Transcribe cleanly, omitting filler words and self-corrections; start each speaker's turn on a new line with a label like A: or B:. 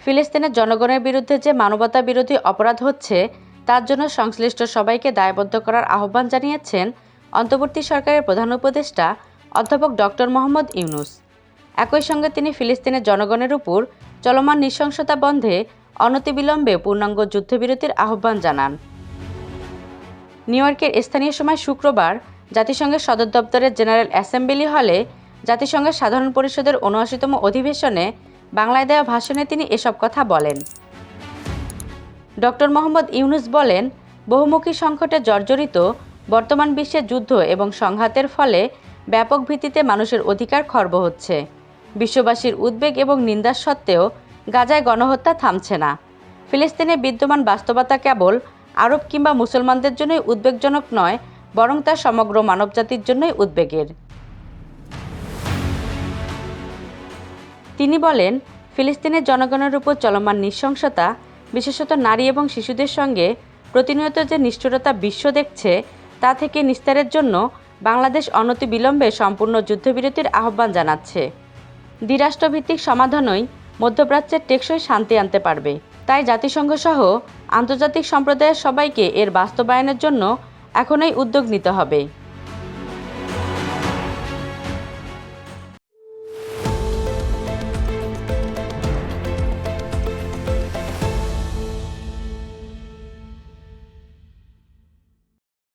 A: ফিলিস্তিনের জনগণের বিরুদ্ধে যে মানবতা বিরোধী অপরাধ হচ্ছে তার জন্য সংশ্লিষ্ট সবাইকে দায়বদ্ধ করার আহ্বান জানিয়েছেন অন্তর্বর্তী সরকারের প্রধান উপদেষ্টা অধ্যাপক ডক্টর মোহাম্মদ ইউনূস। একই সঙ্গে তিনি ফিলিস্তিনের জনগণের উপর চলমান নৃশংসতা বন্ধে অনতিবিলম্বে পূর্ণাঙ্গ যুদ্ধবিরতির আহ্বান জানান। নিউ ইয়র্কের স্থানীয় সময় শুক্রবার জাতিসংঘের সদর দপ্তরের জেনারেল অ্যাসেম্বলি হলে জাতিসংঘের সাধারণ পরিষদের ৭৯তম অধিবেশনে বাংলায় দেওয়া ভাষণে তিনি এসব কথা বলেন। ডক্টর মোহাম্মদ ইউনূস বলেন, বহুমুখী সংকটে জর্জরিত বর্তমান বিশ্বে যুদ্ধ এবং সংঘাতের ফলে ব্যাপক ভিত্তিতে মানুষের অধিকার খর্ব হচ্ছে। বিশ্ববাসীর উদ্বেগ এবং নিন্দা সত্ত্বেও গাজায় গণহত্যা থামছে না। ফিলিস্তিনে বিদ্যমান বাস্তবতা কেবল আরব কিংবা মুসলমানদের জন্যই উদ্বেগজনক নয়, বরং তা সমগ্র মানবজাতির জন্যই উদ্বেগের। তিনি বলেন, ফিলিস্তিনের জনগণের উপর চলমান নৃশংসতা, বিশেষত নারী এবং শিশুদের সঙ্গে প্রতিনিয়ত যে নিষ্ঠুরতা বিশ্ব দেখছে তা থেকে নিস্তারের জন্য বাংলাদেশ অনতিবিলম্বে সম্পূর্ণ যুদ্ধবিরতির আহ্বান জানাচ্ছে। দ্বিরাষ্ট্রভিত্তিক সমাধানই মধ্যপ্রাচ্যের টেকসই শান্তি আনতে পারবে। তাই জাতিসংঘসহ আন্তর্জাতিক সম্প্রদায়ের সবাইকে এর বাস্তবায়নের জন্য এখনই উদ্যোগ নিতে হবে।